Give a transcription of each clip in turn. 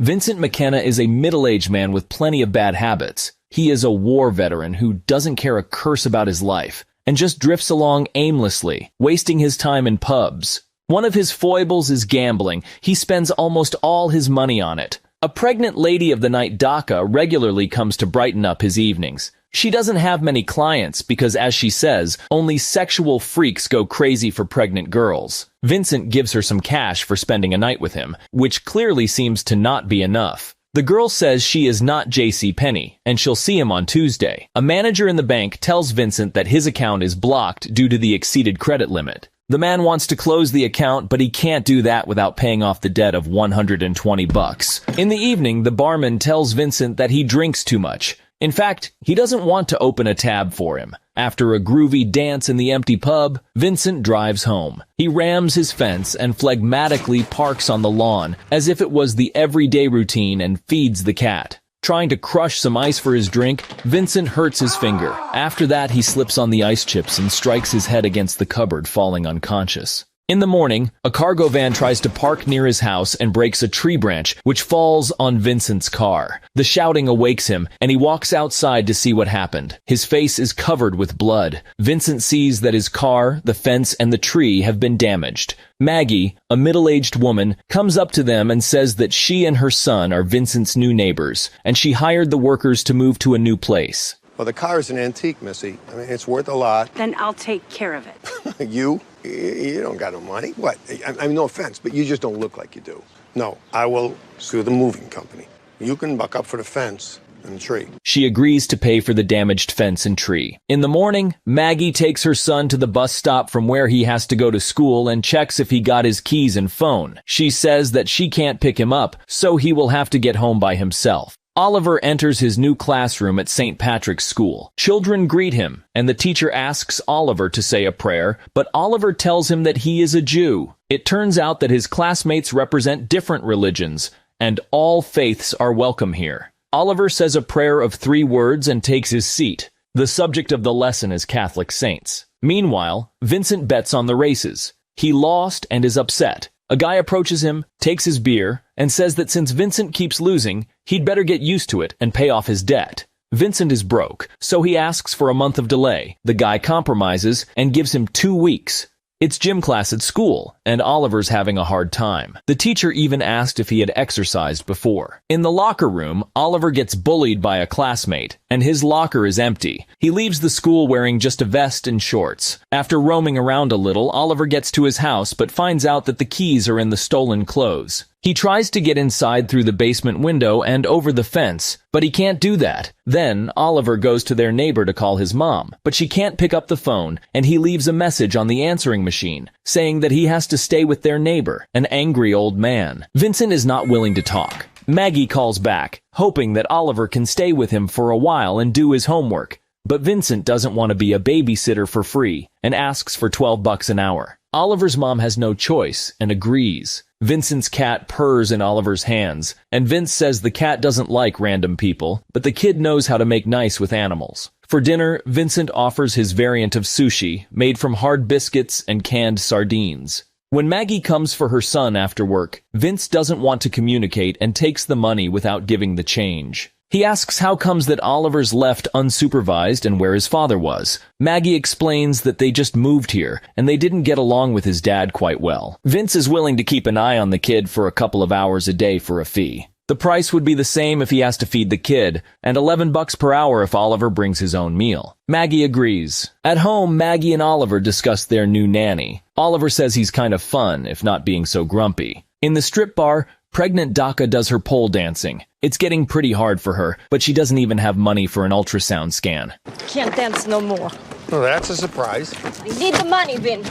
Vincent McKenna is a middle-aged man with plenty of bad habits. He is a war veteran who doesn't care a curse about his life and just drifts along aimlessly, wasting his time in pubs. One of his foibles is gambling. He spends almost all his money on it. A pregnant lady of the night, Daka, regularly comes to brighten up his evenings. She doesn't have many clients because, as she says, only sexual freaks go crazy for pregnant girls. Vincent gives her some cash for spending a night with him, which clearly seems to not be enough. The girl says she is not J.C. Penney, and she'll see him on Tuesday. A manager in the bank tells Vincent that his account is blocked due to the exceeded credit limit. The man wants to close the account, but he can't do that without paying off the debt of $120. In the evening, the barman tells Vincent that he drinks too much. In fact, he doesn't want to open a tab for him. After a groovy dance in the empty pub, Vincent drives home. He rams his fence and phlegmatically parks on the lawn, as if it was the everyday routine, and feeds the cat. Trying to crush some ice for his drink, Vincent hurts his finger. After that, he slips on the ice chips and strikes his head against the cupboard, falling unconscious. In the morning, a cargo van tries to park near his house and breaks a tree branch, which falls on Vincent's car. The shouting awakes him, and he walks outside to see what happened. His face is covered with blood. Vincent sees that his car, the fence, and the tree have been damaged. Maggie, a middle-aged woman, comes up to them and says that she and her son are Vincent's new neighbors, and she hired the workers to move to a new place. Well, the car is an antique, Missy. I mean, it's worth a lot. Then I'll take care of it. You don't got no money. What? I mean, no offense, but you just don't look like you do. No, I will sue the moving company. You can buck up for the fence and the tree. She agrees to pay for the damaged fence and tree. In the morning, Maggie takes her son to the bus stop from where he has to go to school and checks if he got his keys and phone. She says that she can't pick him up, so he will have to get home by himself. Oliver enters his new classroom at St. Patrick's School. Children greet him, and the teacher asks Oliver to say a prayer, but Oliver tells him that he is a Jew. It turns out that his classmates represent different religions, and all faiths are welcome here. Oliver says a prayer of 3 words and takes his seat. The subject of the lesson is Catholic saints. Meanwhile, Vincent bets on the races. He lost and is upset. A guy approaches him, takes his beer, and says that since Vincent keeps losing, he'd better get used to it and pay off his debt. Vincent is broke, so he asks for a month of delay. The guy compromises and gives him 2 weeks. It's gym class at school, and Oliver's having a hard time. The teacher even asked if he had exercised before. In the locker room, Oliver gets bullied by a classmate, and his locker is empty. He leaves the school wearing just a vest and shorts. After roaming around a little, Oliver gets to his house but finds out that the keys are in the stolen clothes. He tries to get inside through the basement window and over the fence, but he can't do that. Then, Oliver goes to their neighbor to call his mom, but she can't pick up the phone, and he leaves a message on the answering machine, saying that he has to stay with their neighbor, an angry old man. Vincent is not willing to talk. Maggie calls back, hoping that Oliver can stay with him for a while and do his homework. But Vincent doesn't want to be a babysitter for free, and asks for $12 an hour. Oliver's mom has no choice, and agrees. Vincent's cat purrs in Oliver's hands, and Vince says the cat doesn't like random people, but the kid knows how to make nice with animals. For dinner, Vincent offers his variant of sushi, made from hard biscuits and canned sardines. When Maggie comes for her son after work, Vince doesn't want to communicate and takes the money without giving the change. He asks how comes that Oliver's left unsupervised and where his father was. Maggie explains that they just moved here, and they didn't get along with his dad quite well. Vince is willing to keep an eye on the kid for a couple of hours a day for a fee. The price would be the same if he has to feed the kid, and $11 per hour if Oliver brings his own meal. Maggie agrees. At home, Maggie and Oliver discuss their new nanny. Oliver says he's kind of fun, if not being so grumpy. In the strip bar, pregnant Daka does her pole dancing. It's getting pretty hard for her, but she doesn't even have money for an ultrasound scan. Can't dance no more. Well, that's a surprise. I need the money, Vin.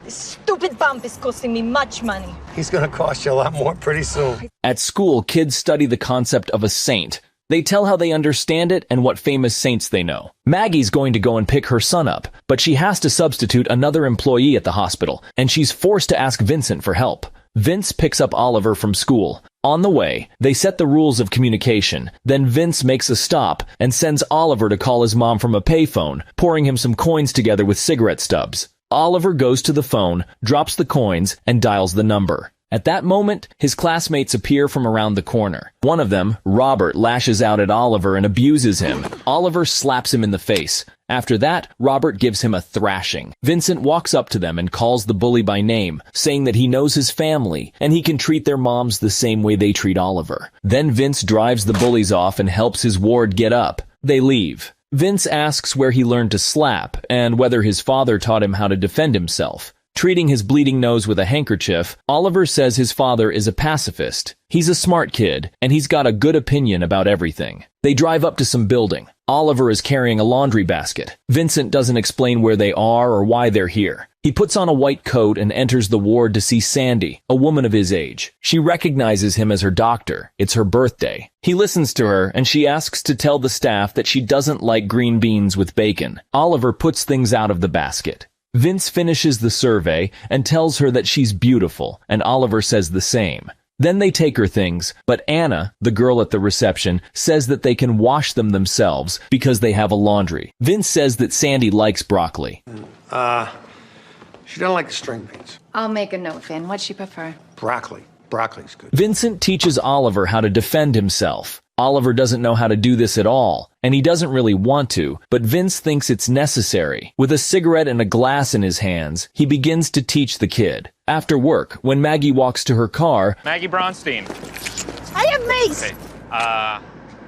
This stupid bump is costing me much money. He's gonna cost you a lot more pretty soon. At school, kids study the concept of a saint. They tell how they understand it and what famous saints they know. Maggie's going to go and pick her son up, but she has to substitute another employee at the hospital, and she's forced to ask Vincent for help. Vince picks up Oliver from school. On the way, they set the rules of communication. Then Vince makes a stop and sends Oliver to call his mom from a payphone, pouring him some coins together with cigarette stubs. Oliver goes to the phone, drops the coins, and dials the number. At that moment, his classmates appear from around the corner. One of them, Robert, lashes out at Oliver and abuses him. Oliver slaps him in the face. After that, Robert gives him a thrashing. Vincent walks up to them and calls the bully by name, saying that he knows his family and he can treat their moms the same way they treat Oliver. Then Vince drives the bullies off and helps his ward get up. They leave. Vince asks where he learned to slap and whether his father taught him how to defend himself. Treating his bleeding nose with a handkerchief, Oliver says his father is a pacifist. He's a smart kid, and he's got a good opinion about everything. They drive up to some building. Oliver is carrying a laundry basket. Vincent doesn't explain where they are or why they're here. He puts on a white coat and enters the ward to see Sandy, a woman of his age. She recognizes him as her doctor. It's her birthday. He listens to her, and she asks to tell the staff that she doesn't like green beans with bacon. Oliver puts things out of the basket. Vince finishes the survey and tells her that she's beautiful, and Oliver says the same. Then they take her things, but Anna, the girl at the reception, says that they can wash them themselves because they have a laundry. Vince says that Sandy likes broccoli. She doesn't like the string beans. I'll make a note, Vin. What'd she prefer? Broccoli. Broccoli's good. Vincent teaches Oliver how to defend himself. Oliver doesn't know how to do this at all, and he doesn't really want to, but Vince thinks it's necessary. With a cigarette and a glass in his hands, he begins to teach the kid. After work, when Maggie walks to her car, Maggie Bronstein. I have mace! Okay,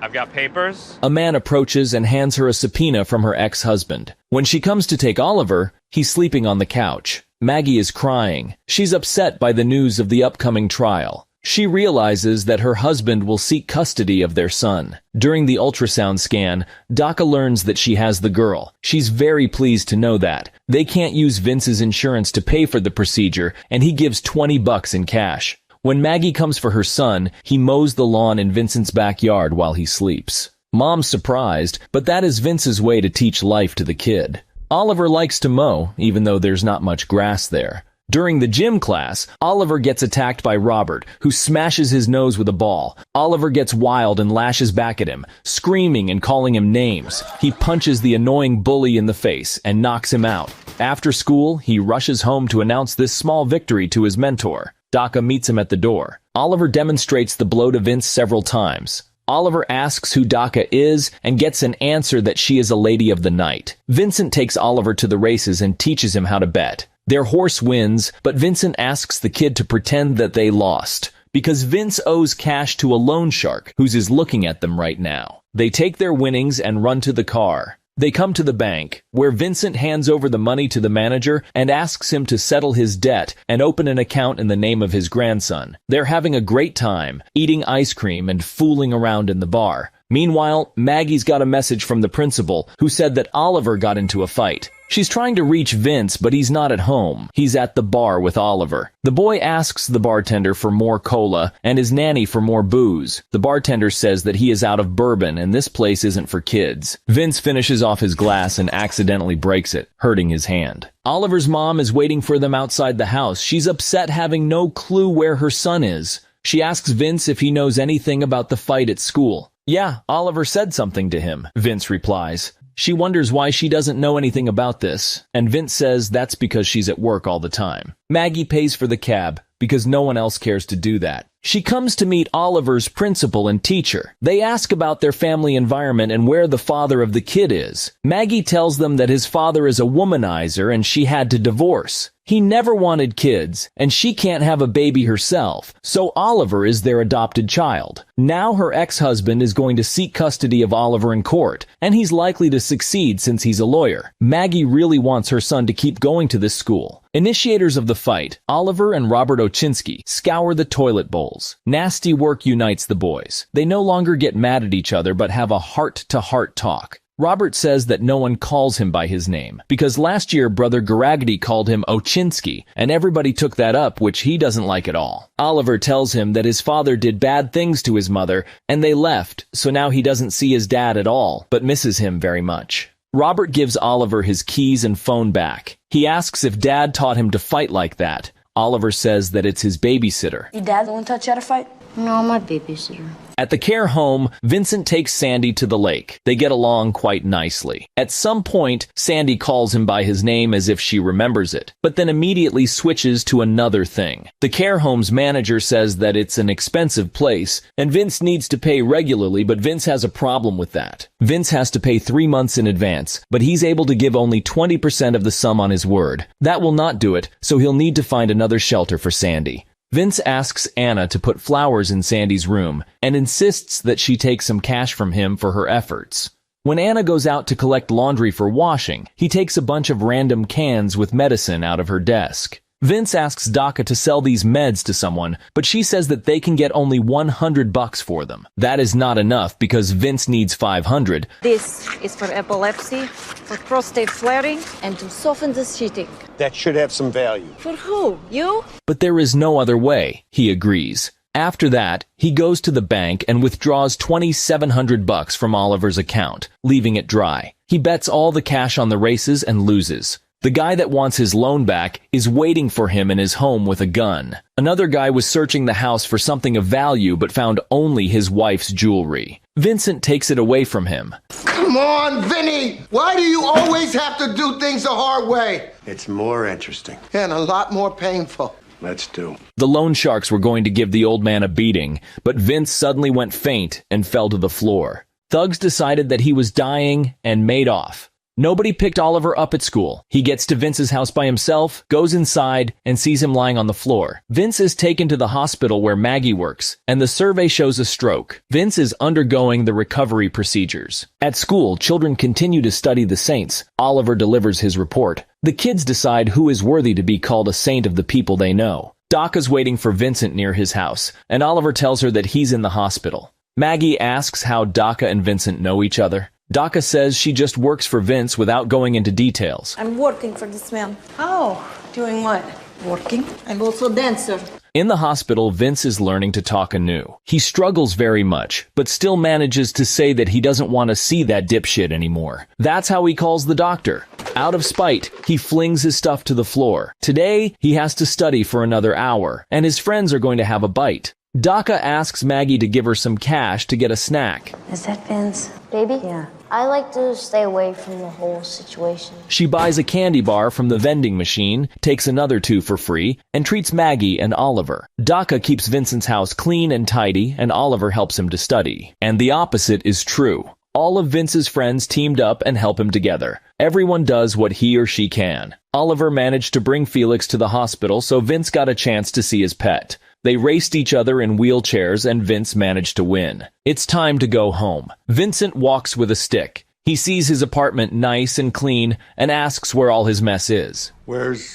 I've got papers. a man approaches and hands her a subpoena from her ex-husband. When she comes to take Oliver, he's sleeping on the couch. Maggie is crying. She's upset by the news of the upcoming trial. She realizes that her husband will seek custody of their son. During the ultrasound scan, Daka learns that she has the girl. She's very pleased to know that. They can't use Vince's insurance to pay for the procedure, and he gives $20 in cash. When Maggie comes for her son, he mows the lawn in Vincent's backyard while he sleeps. Mom's surprised, but that is Vince's way to teach life to the kid. Oliver likes to mow, even though there's not much grass there. During the gym class, Oliver gets attacked by Robert, who smashes his nose with a ball. Oliver gets wild and lashes back at him, screaming and calling him names. He punches the annoying bully in the face and knocks him out. After school, he rushes home to announce this small victory to his mentor. Daka meets him at the door. Oliver demonstrates the blow to Vince several times. Oliver asks who Daka is and gets an answer that she is a lady of the night. Vincent takes Oliver to the races and teaches him how to bet. Their horse wins, but Vincent asks the kid to pretend that they lost, because Vince owes cash to a loan shark who's looking at them right now. They take their winnings and run to the car. They come to the bank, where Vincent hands over the money to the manager and asks him to settle his debt and open an account in the name of his grandson. They're having a great time, eating ice cream and fooling around in the bar. Meanwhile, Maggie's got a message from the principal, who said that Oliver got into a fight. She's trying to reach Vince, but he's not at home. He's at the bar with Oliver. The boy asks the bartender for more cola and his nanny for more booze. The bartender says that he is out of bourbon and this place isn't for kids. Vince finishes off his glass and accidentally breaks it, hurting his hand. Oliver's mom is waiting for them outside the house. She's upset, having no clue where her son is. She asks Vince if he knows anything about the fight at school. Yeah, Oliver said something to him, Vince replies. She wonders why she doesn't know anything about this, and Vince says that's because she's at work all the time. Maggie pays for the cab, because no one else cares to do that. She comes to meet Oliver's principal and teacher. They ask about their family environment and where the father of the kid is. Maggie tells them that his father is a womanizer and she had to divorce. He never wanted kids, and she can't have a baby herself, so Oliver is their adopted child. Now her ex-husband is going to seek custody of Oliver in court, and he's likely to succeed since he's a lawyer. Maggie really wants her son to keep going to this school. Initiators of the fight, Oliver and Robert Oczynski, scour the toilet bowls. Nasty work unites the boys. They no longer get mad at each other but have a heart-to-heart talk. Robert says that no one calls him by his name, because last year Brother Garagity called him Oczynski, and everybody took that up, which he doesn't like at all. Oliver tells him that his father did bad things to his mother, and they left, so now he doesn't see his dad at all, but misses him very much. Robert gives Oliver his keys and phone back. He asks if Dad taught him to fight like that. Oliver says that it's his babysitter. Your dad won't touch you at a fight? No, I'm not babysitter. At the care home, Vincent takes Sandy to the lake. They get along quite nicely. At some point, Sandy calls him by his name as if she remembers it, but then immediately switches to another thing. The care home's manager says that it's an expensive place, and Vince needs to pay regularly, but Vince has a problem with that. Vince has to pay 3 months in advance, but he's able to give only 20% of the sum on his word. That will not do it, so he'll need to find another shelter for Sandy. Vince asks Anna to put flowers in Sandy's room and insists that she take some cash from him for her efforts. When Anna goes out to collect laundry for washing, he takes a bunch of random cans with medicine out of her desk. Vince asks Daka to sell these meds to someone, but she says that they can get only $100 for them. That is not enough because Vince needs $500. This is for epilepsy, for prostate flaring, and to soften the sheeting. That should have some value. For who? You? But there is no other way, he agrees. After that, he goes to the bank and withdraws $2,700 from Oliver's account, leaving it dry. He bets all the cash on the races and loses. The guy that wants his loan back is waiting for him in his home with a gun. Another guy was searching the house for something of value but found only his wife's jewelry. Vincent takes it away from him. Come on, Vinny! Why do you always have to do things the hard way? It's more interesting. And a lot more painful. Let's do. The loan sharks were going to give the old man a beating, but Vince suddenly went faint and fell to the floor. Thugs decided that he was dying and made off. Nobody picked Oliver up at school. He gets to Vince's house by himself, goes inside, and sees him lying on the floor. Vince is taken to the hospital where Maggie works, and the survey shows a stroke. Vince is undergoing the recovery procedures. At school, children continue to study the saints. Oliver delivers his report. The kids decide who is worthy to be called a saint of the people they know. Daka's waiting for Vincent near his house, and Oliver tells her that he's in the hospital. Maggie asks how Daka and Vincent know each other. Daka says she just works for Vince without going into details. I'm working for this man. Oh, doing what? Working? I'm also a dancer. In the hospital, Vince is learning to talk anew. He struggles very much, but still manages to say that he doesn't want to see that dipshit anymore. That's how he calls the doctor. Out of spite, he flings his stuff to the floor. Today, he has to study for another hour, and his friends are going to have a bite. Daka asks Maggie to give her some cash to get a snack. Is that Vince? Baby? Yeah. I like to stay away from the whole situation. She buys a candy bar from the vending machine, takes another 2 for free, and treats Maggie and Oliver. Daka keeps Vincent's house clean and tidy, and Oliver helps him to study. And the opposite is true. All of Vince's friends teamed up and help him together. Everyone does what he or she can. Oliver managed to bring Felix to the hospital, so Vince got a chance to see his pet. They raced each other in wheelchairs and Vince managed to win. It's time to go home. Vincent walks with a stick. He sees his apartment nice and clean and asks where all his mess is. Where's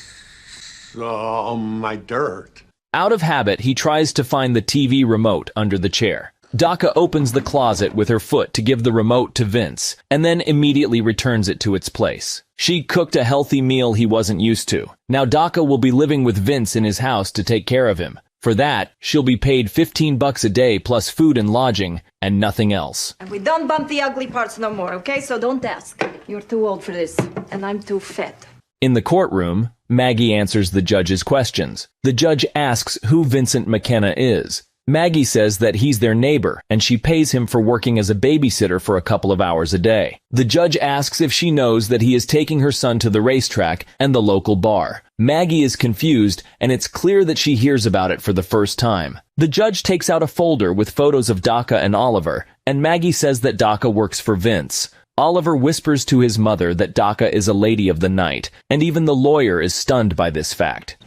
my dirt? Out of habit, he tries to find the TV remote under the chair. Daka opens the closet with her foot to give the remote to Vince, and then immediately returns it to its place. She cooked a healthy meal he wasn't used to. Now Daka will be living with Vince in his house to take care of him. For that, she'll be paid $15 a day plus food and lodging, and nothing else. And we don't bump the ugly parts no more, okay? So don't ask. You're too old for this, and I'm too fat. In the courtroom, Maggie answers the judge's questions. The judge asks who Vincent McKenna is. Maggie says that he's their neighbor, and she pays him for working as a babysitter for a couple of hours a day. The judge asks if she knows that he is taking her son to the racetrack and the local bar. Maggie is confused, and it's clear that she hears about it for the first time. The judge takes out a folder with photos of Daka and Oliver, and Maggie says that Daka works for Vince. Oliver whispers to his mother that Daka is a lady of the night, and even the lawyer is stunned by this fact.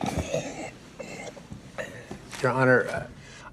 Your Honor,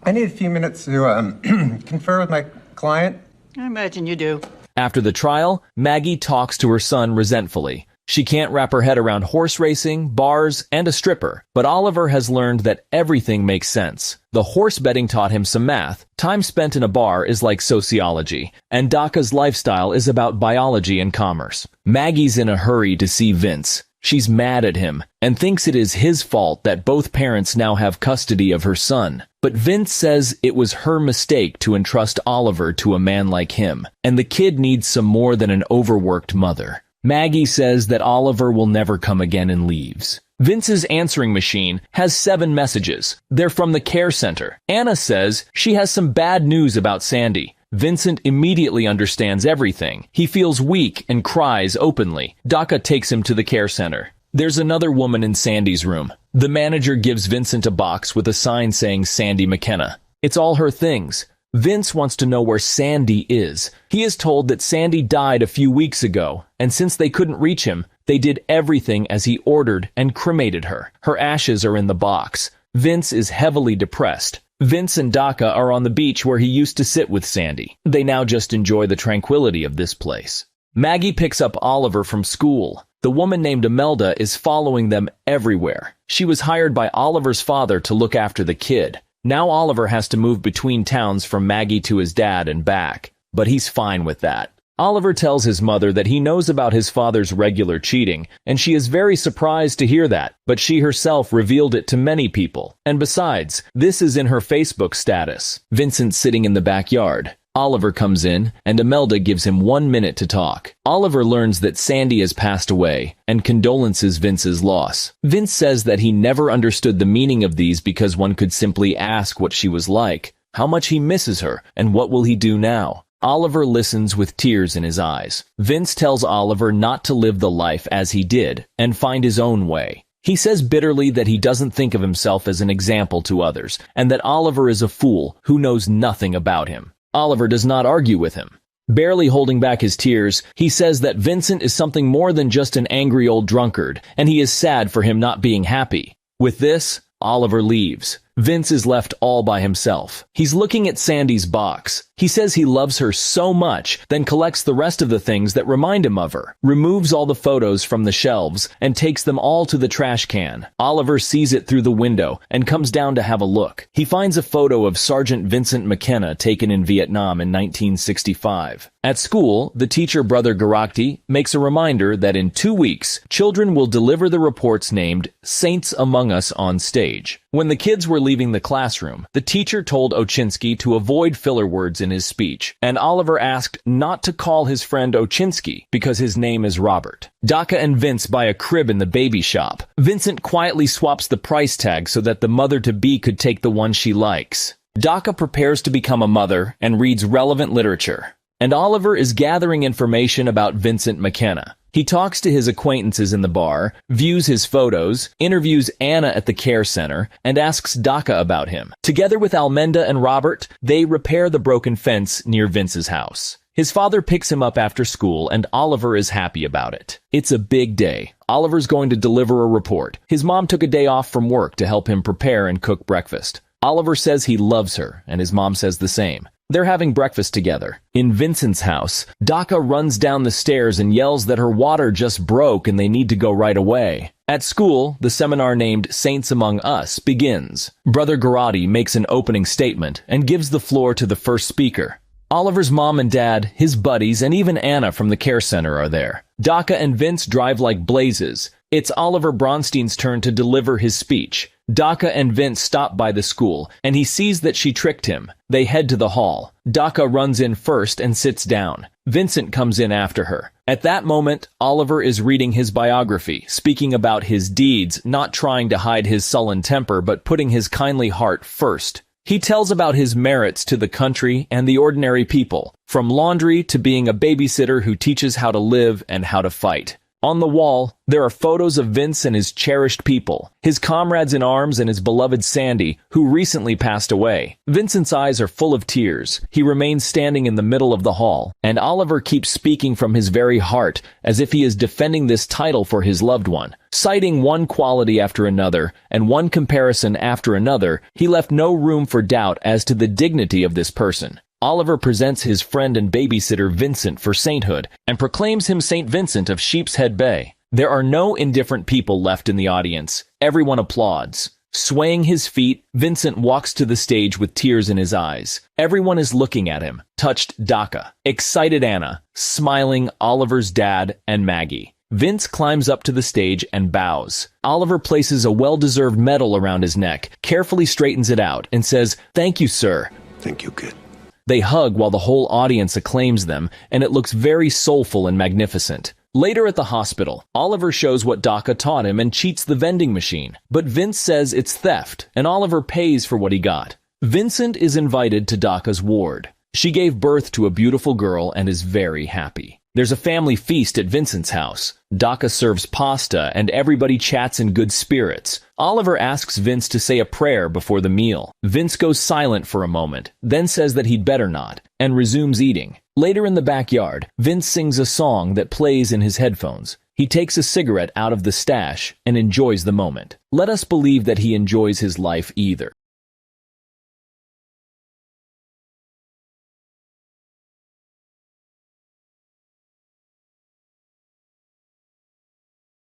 I need a few minutes to confer with my client. I imagine you do. After the trial, Maggie talks to her son resentfully. She can't wrap her head around horse racing, bars, and a stripper, but Oliver has learned that everything makes sense. The horse betting taught him some math, time spent in a bar is like sociology, and Daka's lifestyle is about biology and commerce. Maggie's in a hurry to see Vince. She's mad at him, and thinks it is his fault that both parents now have custody of her son. But Vince says it was her mistake to entrust Oliver to a man like him, and the kid needs some more than an overworked mother. Maggie says that Oliver will never come again and leaves. Vince's answering machine has 7 messages. They're from the care center. Anna says she has some bad news about Sandy. Vincent immediately understands everything. He feels weak and cries openly. Daka takes him to the care center. There's another woman in Sandy's room. The manager gives Vincent a box with a sign saying Sandy McKenna. It's all her things. Vince wants to know where Sandy is. He is told that Sandy died a few weeks ago, and since they couldn't reach him, they did everything as he ordered and cremated her. Her ashes are in the box. Vince is heavily depressed. Vince and Daka are on the beach where he used to sit with Sandy. They now just enjoy the tranquility of this place. Maggie picks up Oliver from school. The woman named Imelda is following them everywhere. She was hired by Oliver's father to look after the kid. Now Oliver has to move between towns from Maggie to his dad and back, but he's fine with that. Oliver tells his mother that he knows about his father's regular cheating, and she is very surprised to hear that, but she herself revealed it to many people. And besides, this is in her Facebook status. Vincent's sitting in the backyard. Oliver comes in, and Imelda gives him 1 minute to talk. Oliver learns that Sandy has passed away, and condolences Vince's loss. Vince says that he never understood the meaning of these because one could simply ask what she was like, how much he misses her, and what will he do now. Oliver listens with tears in his eyes. Vince tells Oliver not to live the life as he did, and find his own way. He says bitterly that he doesn't think of himself as an example to others, and that Oliver is a fool who knows nothing about him. Oliver does not argue with him. Barely holding back his tears, he says that Vincent is something more than just an angry old drunkard, and he is sad for him not being happy. With this, Oliver leaves. Vince is left all by himself. He's looking at Sandy's box. He says he loves her so much, then collects the rest of the things that remind him of her, removes all the photos from the shelves, and takes them all to the trash can. Oliver sees it through the window and comes down to have a look. He finds a photo of Sergeant Vincent McKenna taken in Vietnam in 1965. At school, the teacher Brother Garakti makes a reminder that in 2 weeks, children will deliver the reports named Saints Among Us on stage. When the kids were leaving the classroom, the teacher told Ochinsky to avoid filler words in his speech, and Oliver asked not to call his friend Ochinsky because his name is Robert. Daka and Vince buy a crib in the baby shop. Vincent quietly swaps the price tag so that the mother-to-be could take the one she likes. Daka prepares to become a mother and reads relevant literature. And Oliver is gathering information about Vincent McKenna. He talks to his acquaintances in the bar, views his photos, interviews Anna at the care center, and asks Daka about him. Together with Almenda and Robert, they repair the broken fence near Vince's house. His father picks him up after school, and Oliver is happy about it. It's a big day. Oliver's going to deliver a report. His mom took a day off from work to help him prepare and cook breakfast. Oliver says he loves her, and his mom says the same. They're having breakfast together. In Vincent's house, Daka runs down the stairs and yells that her water just broke and they need to go right away. At school, the seminar named Saints Among Us begins. Brother Garati makes an opening statement and gives the floor to the first speaker. Oliver's mom and dad, his buddies, and even Anna from the care center are there. Daka and Vince drive like blazes. It's Oliver Bronstein's turn to deliver his speech. Daka and Vince stop by the school, and he sees that she tricked him. They head to the hall. Daka runs in first and sits down. Vincent comes in after her. At that moment, Oliver is reading his biography, speaking about his deeds, not trying to hide his sullen temper, but putting his kindly heart first. He tells about his merits to the country and the ordinary people, from laundry to being a babysitter who teaches how to live and how to fight. On the wall, there are photos of Vince and his cherished people, his comrades in arms and his beloved Sandy, who recently passed away. Vincent's eyes are full of tears. He remains standing in the middle of the hall, and Oliver keeps speaking from his very heart, as if he is defending this title for his loved one. Citing one quality after another, and one comparison after another, he left no room for doubt as to the dignity of this person. Oliver presents his friend and babysitter Vincent for sainthood and proclaims him Saint Vincent of Sheepshead Bay. There are no indifferent people left in the audience. Everyone applauds. Swaying his feet, Vincent walks to the stage with tears in his eyes. Everyone is looking at him, touched Daka, excited Anna, smiling Oliver's dad and Maggie. Vince climbs up to the stage and bows. Oliver places a well-deserved medal around his neck, carefully straightens it out, and says, "Thank you, sir." Thank you, kid. They hug while the whole audience acclaims them, and it looks very soulful and magnificent. Later at the hospital, Oliver shows what Daka taught him and cheats the vending machine. But Vince says it's theft, and Oliver pays for what he got. Vincent is invited to Daka's ward. She gave birth to a beautiful girl and is very happy. There's a family feast at Vincent's house. Daka serves pasta and everybody chats in good spirits. Oliver asks Vince to say a prayer before the meal. Vince goes silent for a moment, then says that he'd better not, and resumes eating. Later in the backyard, Vince sings a song that plays in his headphones. He takes a cigarette out of the stash and enjoys the moment. Let us believe that he enjoys his life either.